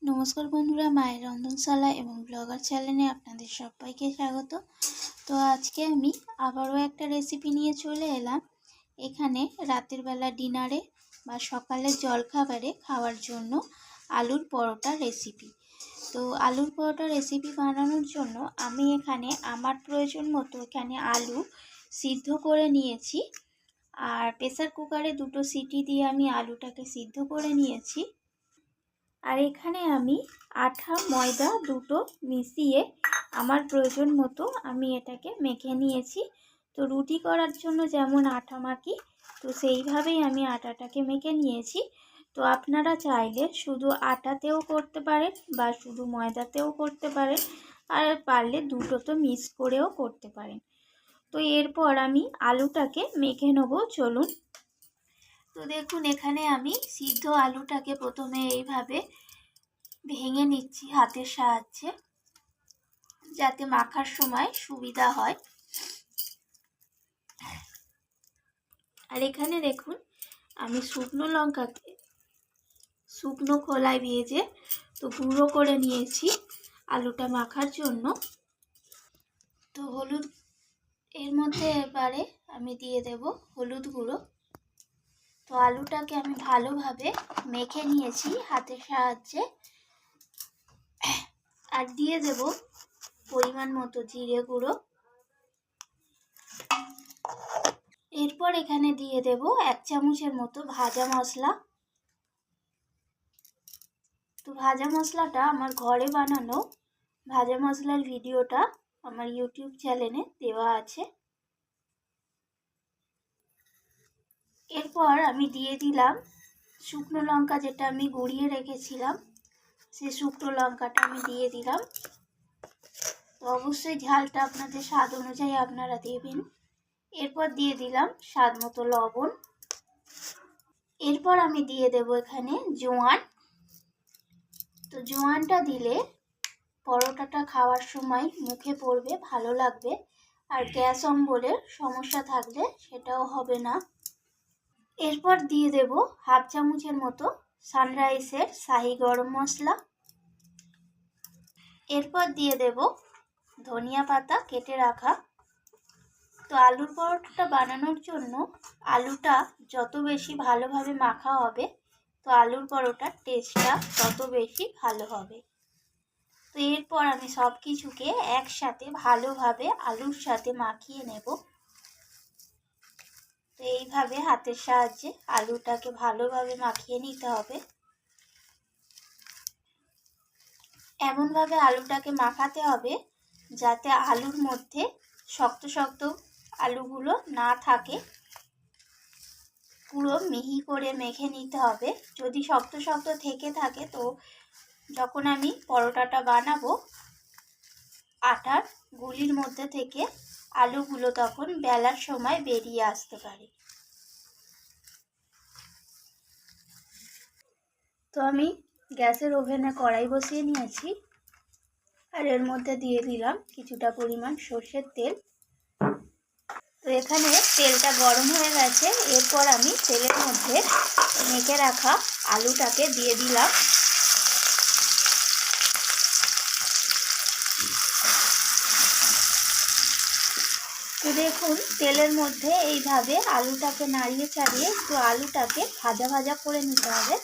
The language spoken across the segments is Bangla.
নমস্কার বন্ধুরা, মায়ের রন্ধনশালা এবং ব্লগার চ্যানেলে আপনাদের সবাইকে স্বাগত। তো আজকে আমি আবারও একটা রেসিপি নিয়ে চলে এলাম। এখানে রাতের বেলা ডিনারে বা সকালের জলখাবারে খাওয়ার জন্য আলুর পরোটা রেসিপি। তো আলুর পরোটা রেসিপি বানানোর জন্য আমি এখানে আমার প্রয়োজন মতো এখানে আলু সিদ্ধ করে নিয়েছি, আর প্রেসার কুকারে 2টো সিটি দিয়ে আমি আলুটাকে সিদ্ধ করে নিয়েছি। আর এখানে আমি আটা ময়দা দুটো মিশিয়ে আমার প্রয়োজন মতো আমি এটাকে মেখে নিয়েছি। তো রুটি করার জন্য যেমন আটা মাখি, তো সেইভাবেই আমি আটাটাকে মেখে নিয়েছি। তো আপনারা চাইলে শুধু আটাতেও করতে পারেন বা শুধু ময়দাতেও করতে পারেন, আর পারলে দুটো তো মিক্স করেও করতে পারেন। তো এরপর আমি আলুটাকে মেখে নেব, চলুন। তো দেখুন, এখানে আমি সিদ্ধ আলুটাকে প্রথমে এইভাবে ভেঙে নিচ্ছি হাতের সাহায্যে, যাতে মাখার সময় সুবিধা হয়। আর এখানে দেখুন, আমি শুকনো লঙ্কাকে শুকনো খোলায় ভেজে তো গুঁড়ো করে নিয়েছি আলুটা মাখার জন্য। তো হলুদ এর মধ্যে এবারে আমি দিয়ে দেব হলুদ গুঁড়ো। তো আলুটাকে আমি ভালোভাবে মেখে নিয়েছি হাতের সাহায্যে। আর দিয়ে দেব পরিমাণ মতো জিরে গুঁড়ো। এরপর এখানে দিয়ে দেব 1 চামচের মতো ভাজা মশলা। তো ভাজা মশলাটা আমার ঘরে বানানো ভাজা মশলার ভিডিওটা আমার ইউটিউব চ্যানেলে দেওয়া আছে। এরপর আমি দিয়ে দিলাম শুকনো লঙ্কা, যেটা আমি গুঁড়িয়ে রেখেছিলাম, সেই শুকনো লঙ্কাটা আমি দিয়ে দিলাম। তো অবশ্যই ঝালটা আপনাদের স্বাদ অনুযায়ী আপনারা দেবেন। এরপর দিয়ে দিলাম স্বাদ মতো লবণ। এরপর আমি দিয়ে দেব এখানে জোয়ান। তো জোয়ানটা দিলে পরোটাটা খাওয়ার সময় মুখে পড়বে, ভালো লাগবে, আর গ্যাস অম্বলের সমস্যা থাকলে সেটাও হবে না। এরপর দিয়ে দেব 1/2 চামচের মতো সানরাইসের শাহি গরম মশলা। এরপর দিয়ে দেব ধনিয়া পাতা কেটে রাখা। তো আলুর পরোটাটা বানানোর জন্য আলুটা যত বেশি ভালোভাবে মাখা হবে, তো আলুর পরোটার টেস্টটা তত বেশি ভালো হবে। তো এরপর আমি সব কিছুকে একসাথে ভালোভাবে আলুর সাথে মাখিয়ে নেব। তো এইভাবে হাতের সাহায্যে আলুটাকে ভালোভাবে মাখিয়ে নিতে হবে। এমনভাবে আলুটাকে মাখাতে হবে যাতে আলুর মধ্যে শক্ত শক্ত আলুগুলো না থাকে। পুরো মিহি করে মেখে নিতে হবে। যদি শক্ত শক্ত থেকে থাকে, তো যখন আমি পরোটাটা বানাবো আটার গুলির মধ্যে থেকে আলুগুলো তখন বেলার সময় বেরিয়ে আসতে পারে। তো আমি গ্যাসের ওভেনে কড়াই বসিয়ে নিয়েছি, আর এর মধ্যে দিয়ে দিলাম কিছুটা পরিমাণ সর্ষের তেল। তো এখানে তেলটা গরম হয়ে গেছে। এরপর আমি তেলের মধ্যে মেখে রাখা আলুটাকে দিয়ে দিলাম। তো দেখুন, তেলের মধ্যে এইভাবে আলুটাকে নাড়িয়ে চাড়িয়ে একটু আলুটাকে ভাজা ভাজা করে নিতে হবে।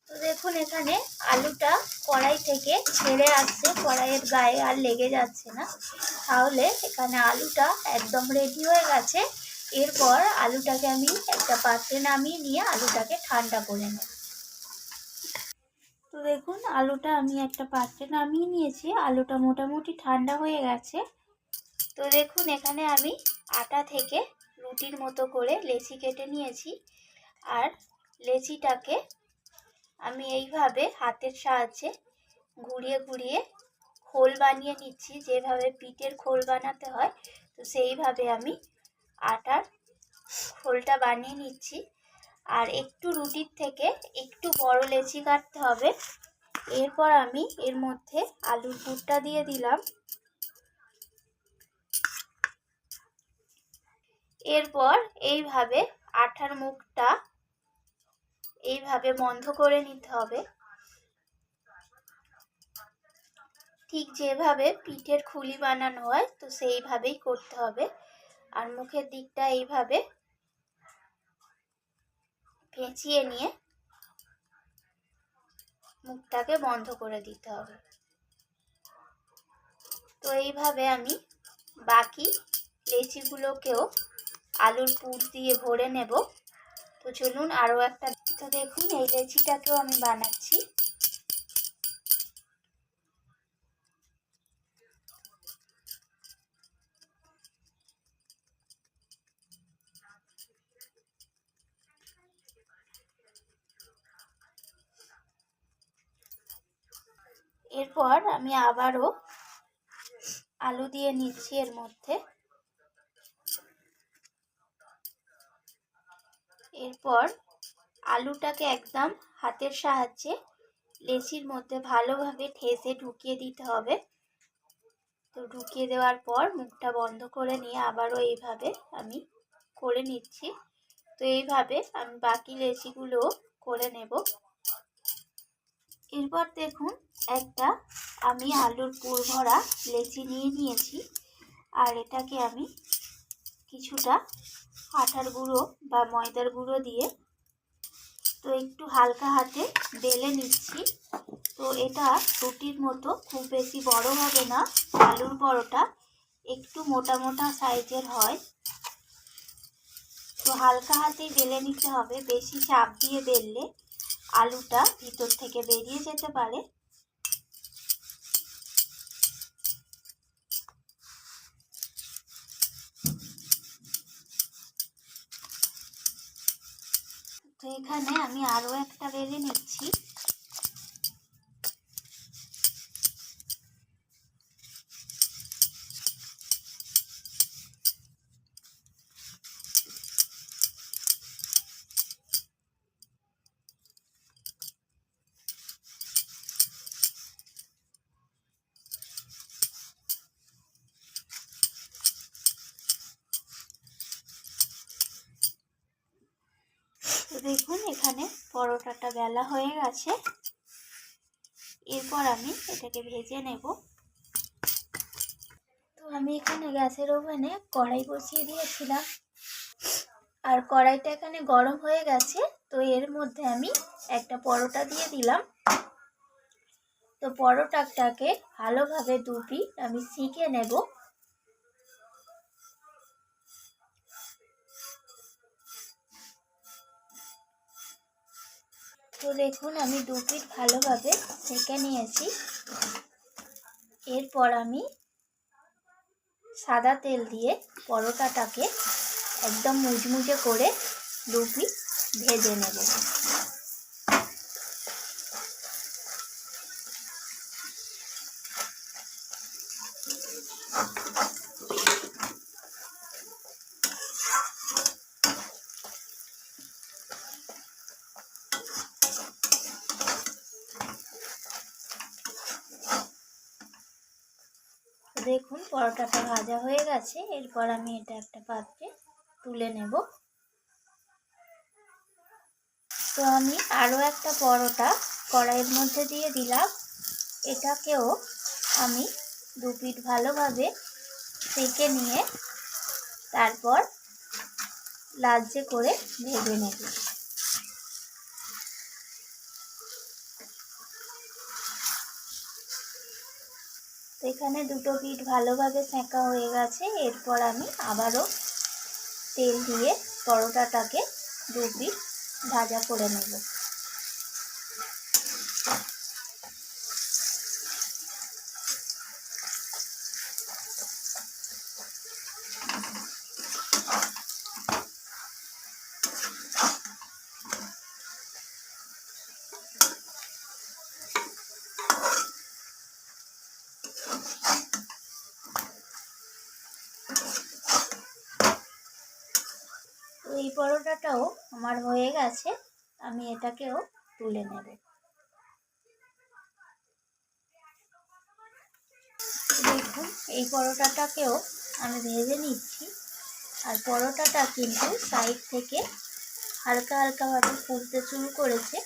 তো দেখুন, এখানে আলুটা কড়াই থেকে ছেড়ে আসছে, কড়াইয়ের গায়ে আর লেগে যাচ্ছে না। তাহলে এখানে আলুটা একদম রেডি হয়ে গেছে। এরপর আলুটাকে আমি একটা পাত্রে নামিয়ে নিয়ে আলুটাকে ঠান্ডা করে নেব। তো দেখুন, আলুটা আমি একটা পাত্রে নামিয়ে নিয়েছি। আলুটা মোটামুটি ঠান্ডা হয়ে গেছে। তো দেখুন, এখানে আমি আটা থেকে রুটির মতো করে লেচি কেটে নিয়েছি। আর লেচিটাকে আমি এইভাবে হাতের সাহায্যে ঘুরিয়ে ঘুরিয়ে খোল বানিয়ে নিচ্ছি। যেভাবে পিঠের খোল বানাতে হয়, তো সেইভাবে আমি আটার খোলটা বানিয়ে নিচ্ছি। আর একটু রুটির থেকে একটু বড় লেচি কাটতে হবে। এরপর আমি এর মধ্যে আলুর পুরটা দিয়ে দিলাম। এরপর এইভাবে আঠার মুখটা এইভাবে বন্ধ করে নিতে হবে, ঠিক যেভাবে পিঠের খুলি বানানো হয় তো সেইভাবেই করতে হবে। আর মুখের দিকটা এইভাবে পেঁচিয়ে নিয়ে মুখটাকে বন্ধ করে দিতে হবে। তো এইভাবে আমি বাকি লেচিগুলোকেও আলুর পুর দিয়ে ভরে নেব। তো চলুন আরও একটা, তো দেখুন এই লেচিটাকেও আমি বানাচ্ছি। এরপর আমি আবারও আলু দিয়ে নিচ্ছি এর মধ্যে। এরপর আলুটাকে একদম হাতের সাহায্যে লেচির মধ্যে ভালোভাবে ঠেসে ঢুকিয়ে দিতে হবে। তো ঢুকিয়ে দেওয়ার পর মুখটা বন্ধ করে নিয়ে আবারও এইভাবে আমি করে নিচ্ছি। তো এইভাবে আমি বাকি লেচিগুলো করে নেব। এরপর দেখুন একটা আমি আলুর পুর ভরা লেচি নিয়ে নিয়েছি, আর এটাকে আমি কিছুটা আটার গুঁড়ো বা ময়দার গুঁড়ো দিয়ে তো একটু হালকা হাতে বেলে নিচ্ছি। তো এটা রুটির মতো খুব বেশি বড় হবে না, আলুর পরোটা একটু মোটা মোটা সাইজের হয়। তো হালকা হাতেই বেলে নিতে হবে, বেশি চাপ দিয়ে বেললে আলুটা ভিতর থেকে বেরিয়ে যেতে পারে। তো এখানে আমি আরও একটা বেলে নিচ্ছি। তো দেখুন এখানে পরোটাটা বেলা হয়ে গেছে। এরপর আমি এটাকে ভেজে নেব। তো আমি এখানে গ্যাসের ওভেনে কড়াই বসিয়ে দিয়েছিলাম, আর কড়াইটা এখানে গরম হয়ে গেছে। তো এর মধ্যে আমি একটা পরোটা দিয়ে দিলাম। তো পরোটাটাকে ভালোভাবে দু পিঠ আমি সেঁকে নেব। তো দেখুন আমি দু পিঠ ভালোভাবে সেঁকে নিয়েছি। এরপর আমি সাদা তেল দিয়ে পরোটাটাকে একদম মুচমুচে করে দু পিঠ ভেজে নেব। দেখুন পরোটাটা ভাজা হয়ে গেছে। এরপর আমি এটা একটা পাত্রে তুলে নেব। তো আমি আরও একটা পরোটা কড়াইয়ের মধ্যে দিয়ে দিলাম। এটাকেও আমি দু পিঠ ভালোভাবে সেঁকে নিয়ে তারপর লালচে করে ভেজে নেব। তো এখানে দুটো পিঠ ভালোভাবে সেঁকা হয়ে গেছে। এরপর আমি আবারও তেল দিয়ে পরোটাটাকে দু পিঠ ভাজা করে নেব। এই পরোটাটাও আমার হয়ে গেছে, আমি এটাকেও তুলে নেব। দেখুন এই পরোটাটাকেও আমি ভেজে নিচ্ছি। আর পরোটাটা কিন্তু সাইড থেকে হালকা হালকাভাবে ফুলতে শুরু করেছে।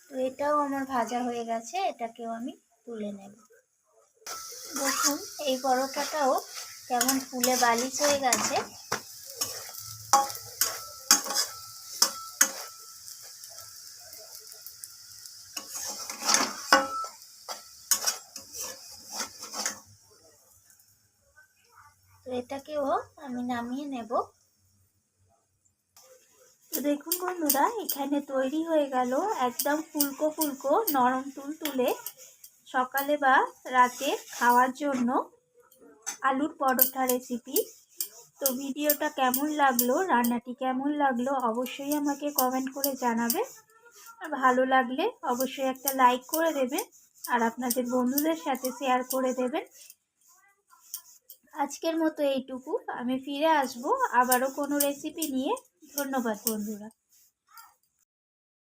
তো এটাও আমার ভাজা হয়ে গেছে, এটাকেও আমি তুলে নেব। দেখুন এই পরোটাটাও কেমন ফুলে বালিশ হয়ে গেছে। তো এটাকেও আমি নামিয়ে নেব। তো দেখুন বন্ধুরা, এখানে তৈরি হয়ে গেল একদম ফুলকো ফুলকো নরম তুলতুলে সকালে বা রাতে খাওয়ার জন্য আলুর পরোটা রেসিপি। তো ভিডিওটা কেমন লাগলো, রান্নাটি কেমন লাগলো অবশ্যই আমাকে কমেন্ট করে জানাবেন। আর ভালো লাগলে অবশ্যই একটা লাইক করে দেবেন আর আপনাদের বন্ধুদের সাথে শেয়ার করে দেবেন। আজকের মতো এইটুকু, আমি ফিরে আসবো আবারও কোনো রেসিপি নিয়ে। ধন্যবাদ বন্ধুরা।